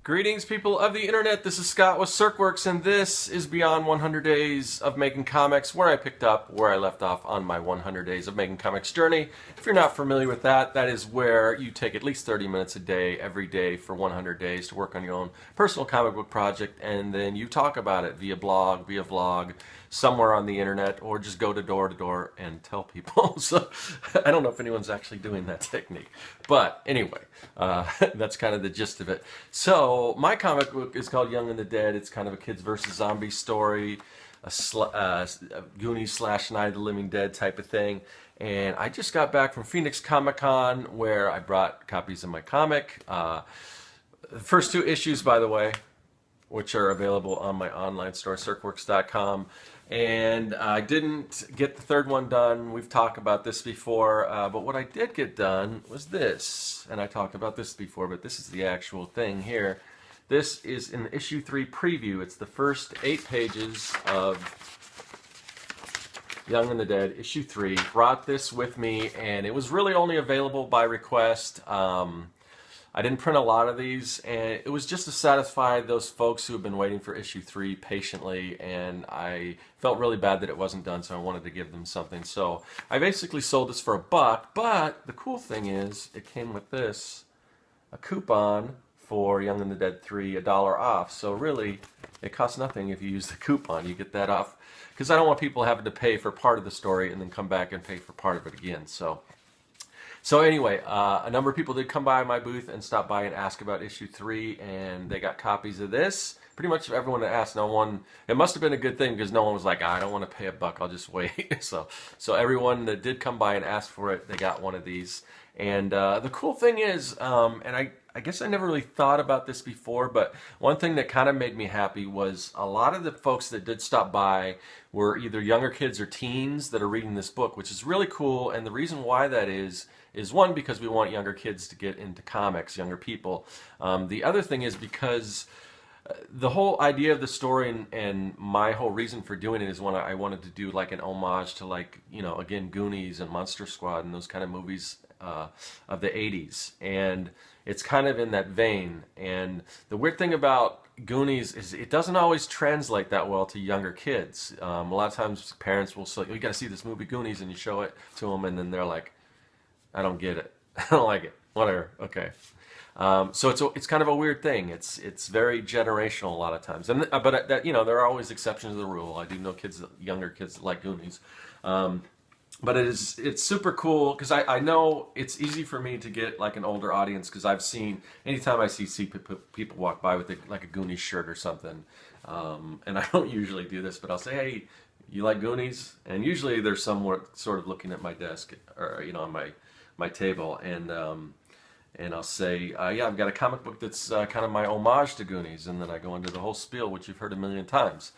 Greetings, people of the internet. This is Scott with CircWorks, and this is Beyond 100 Days of Making Comics, where I picked up where I left off on my 100 Days of Making Comics journey. If you're not familiar with that, that is where you take at least 30 minutes a day, every day for 100 days to work on your own personal comic book project, and then you talk about it via blog, via vlog, somewhere on the internet, or just go to door and tell people. So I don't know if anyone's actually doing that technique, but anyway, that's kind of the gist of it. So my comic book is called Young and the Dead. It's kind of a kids versus zombies story, a Goonies slash Night of the Living Dead type of thing. And I just got back from Phoenix Comic Con, where I brought copies of my comic. The first two issues, by the way, which are available on my online store, circworks.com. And I didn't get the third one done. We've talked about this before, but what I did get done was this. And I talked about this before, but this is the actual thing here. This is in issue 3 preview. It's the first 8 pages of Young and the Dead, issue 3. Brought this with me, and it was really only available by request. I didn't print a lot of these, and it was just to satisfy those folks who have been waiting for issue 3 patiently, and I felt really bad that it wasn't done, so I wanted to give them something. So I basically sold this for $1, but the cool thing is it came with this, a coupon for Young and the Dead 3, $1 off. So really, it costs nothing if you use the coupon. You get that off, because I don't want people having to pay for part of the story and then come back and pay for part of it again. So anyway, a number of people did come by my booth and stop by and ask about issue 3, and they got copies of this. Pretty much everyone that asked, no one, it must have been a good thing, because no one was like, I don't want to pay $1, I'll just wait. So everyone that did come by and ask for it, they got one of these. And the cool thing is, and I guess I never really thought about this before, but one thing that kind of made me happy was a lot of the folks that did stop by were either younger kids or teens that are reading this book, which is really cool. And the reason why that is one, because we want younger kids to get into comics, younger people. The other thing is because the whole idea of the story and my whole reason for doing it is I wanted to do like an homage to, like, you know, again, Goonies and Monster Squad and those kind of movies of the 80s. And it's kind of in that vein. And the weird thing about Goonies is it doesn't always translate that well to younger kids. A lot of times parents will say, you got to see this movie Goonies, and you show it to them, and then they're like, I don't get it. I don't like it. Whatever. Okay. So it's kind of a weird thing. It's very generational a lot of times. And but that, you know, there are always exceptions to the rule. I do know younger kids that like Goonies. But it's super cool, because I know it's easy for me to get like an older audience, because I've seen, anytime I see people walk by with like a Goonies shirt or something, and I don't usually do this, but I'll say, hey, you like Goonies? And usually they're somewhat sort of looking at my desk, or, you know, on my table, and I'll say, yeah, I've got a comic book that's kind of my homage to Goonies, and then I go into the whole spiel, which you've heard a million times.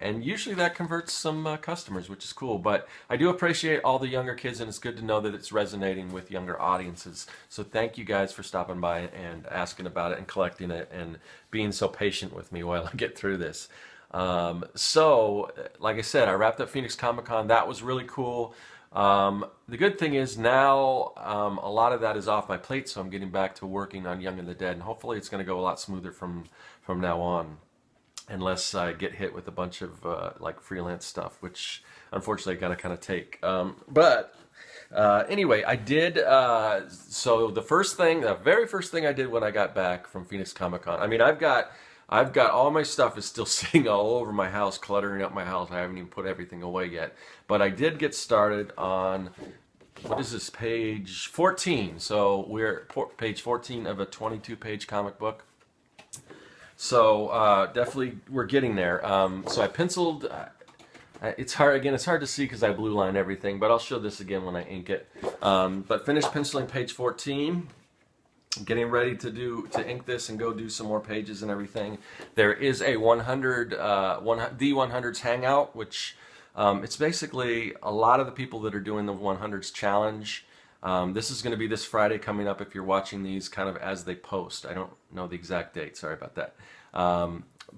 And usually that converts some customers, which is cool. But I do appreciate all the younger kids, and it's good to know that it's resonating with younger audiences. So thank you guys for stopping by and asking about it and collecting it and being so patient with me while I get through this. So, like I said, I wrapped up Phoenix Comic Con. That was really cool. The good thing is now a lot of that is off my plate, so I'm getting back to working on Young and the Dead, and hopefully it's going to go a lot smoother from now on, unless I get hit with a bunch of like freelance stuff, which unfortunately I gotta kind of take. But anyway, I did. So the very first thing I did when I got back from Phoenix Comic Con. I mean, I've got all my stuff is still sitting all over my house, cluttering up my house. I haven't even put everything away yet. But I did get started on, what is this, page 14. So we're page 14 of a 22-page comic book. So definitely we're getting there. So I penciled, it's hard to see because I blue line everything, but I'll show this again when I ink it. But finished penciling page 14. Getting ready to ink this and go do some more pages and everything. There is a the 100s hangout, which it's basically a lot of the people that are doing the 100s challenge. This is going to be this Friday coming up if you're watching these kind of as they post. I don't know the exact date, sorry about that.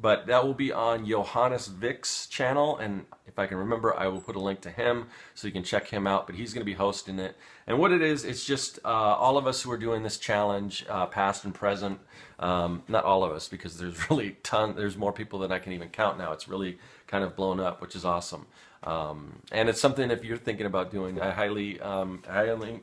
But that will be on Johannes Vic's channel, and if I can remember, I will put a link to him so you can check him out. But he's going to be hosting it. And what it is, it's just all of us who are doing this challenge, past and present. Not all of us, because there's really there's more people than I can even count now. It's really kind of blown up, which is awesome. And it's something, if you're thinking about doing, I highly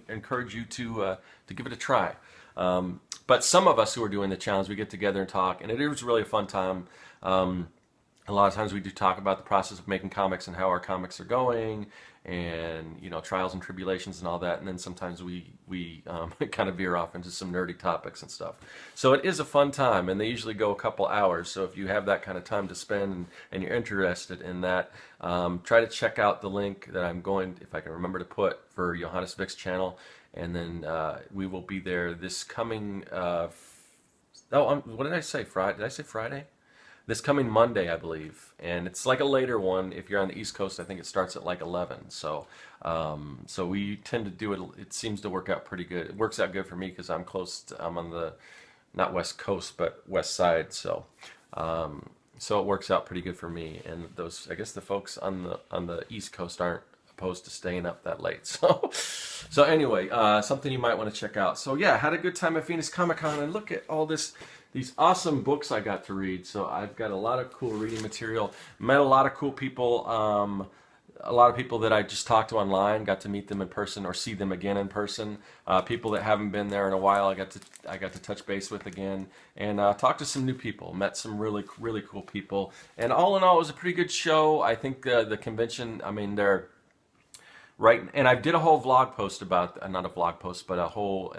encourage you to give it a try. But some of us who are doing the challenge, we get together and talk, and it is really a fun time. A lot of times we do talk about the process of making comics and how our comics are going, and trials and tribulations and all that. And then sometimes we kind of veer off into some nerdy topics and stuff. So it is a fun time, and they usually go a couple hours. So if you have that kind of time to spend and you're interested in that, try to check out the link that I'm going, if I can remember to put, for Johannes Vic's channel. And then we will be there this coming. What did I say? Friday? Did I say Friday? This coming Monday, I believe, and it's like a later one. If you're on the East Coast, I think it starts at like 11. So, so we tend to do it. It seems to work out pretty good. It works out good for me because I'm close. I'm on the not West Coast, but West Side. So, so it works out pretty good for me. And those, I guess, the folks on the East Coast aren't opposed to staying up that late. So anyway, something you might want to check out. So yeah, had a good time at Phoenix Comic Con, and look at all these awesome books I got to read. So I've got a lot of cool reading material. Met a lot of cool people. A lot of people that I just talked to online, got to meet them in person or see them again in person. People that haven't been there in a while, I got to touch base with again, and talk to some new people. Met some really cool people. And all in all, it was a pretty good show. I think the convention, I mean, they're right, and I did a whole vlog post about, not a vlog post, but a whole,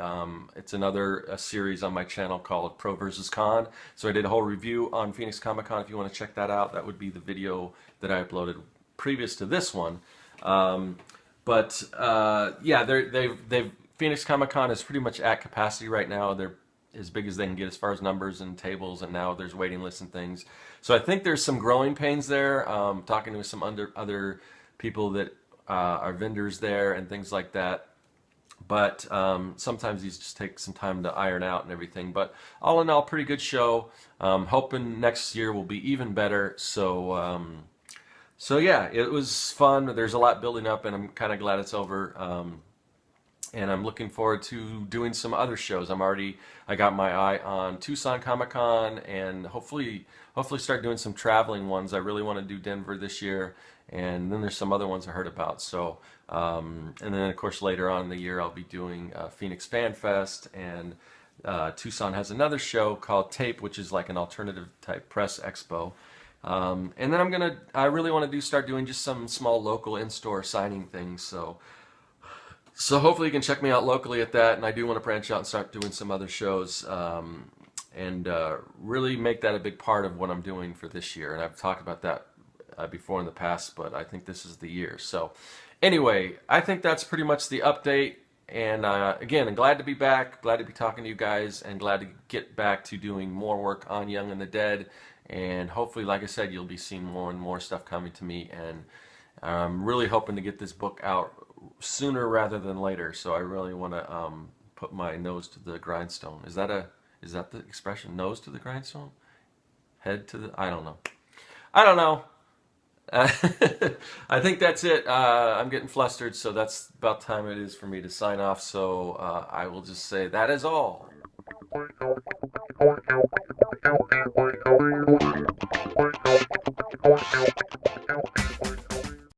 it's a series on my channel called Pro versus Con. So I did a whole review on Phoenix Comic Con. If you want to check that out, that would be the video that I uploaded previous to this one. Yeah, Phoenix Comic Con is pretty much at capacity right now. They're as big as they can get as far as numbers and tables, and now there's waiting lists and things. So I think there's some growing pains there. Talking to some other people that are vendors there and things like that, but sometimes these just take some time to iron out and everything. But all in all, pretty good show. Hoping next year will be even better. So so yeah, it was fun. There's a lot building up, and I'm kind of glad it's over. And I'm looking forward to doing some other shows. I got my eye on Tucson Comic Con, and hopefully start doing some traveling ones. I really want to do Denver this year, and then there's some other ones I heard about. So, and then of course later on in the year I'll be doing Phoenix Fan Fest, and Tucson has another show called Tape, which is like an alternative type press expo. And then I really want to start doing just some small local in-store signing things. So hopefully you can check me out locally at that, and I do want to branch out and start doing some other shows, and really make that a big part of what I'm doing for this year. And I've talked about that before in the past, but I think this is the year. So anyway, I think that's pretty much the update. And again, I'm glad to be back, glad to be talking to you guys, and glad to get back to doing more work on Young and the Dead. And hopefully, like I said, you'll be seeing more and more stuff coming to me. And I'm really hoping to get this book out sooner rather than later. So I really want to put my nose to the grindstone. Is that the expression? Nose to the grindstone? Head to the... I don't know. I think that's it. I'm getting flustered, so that's about time it is for me to sign off. So I will just say that is all.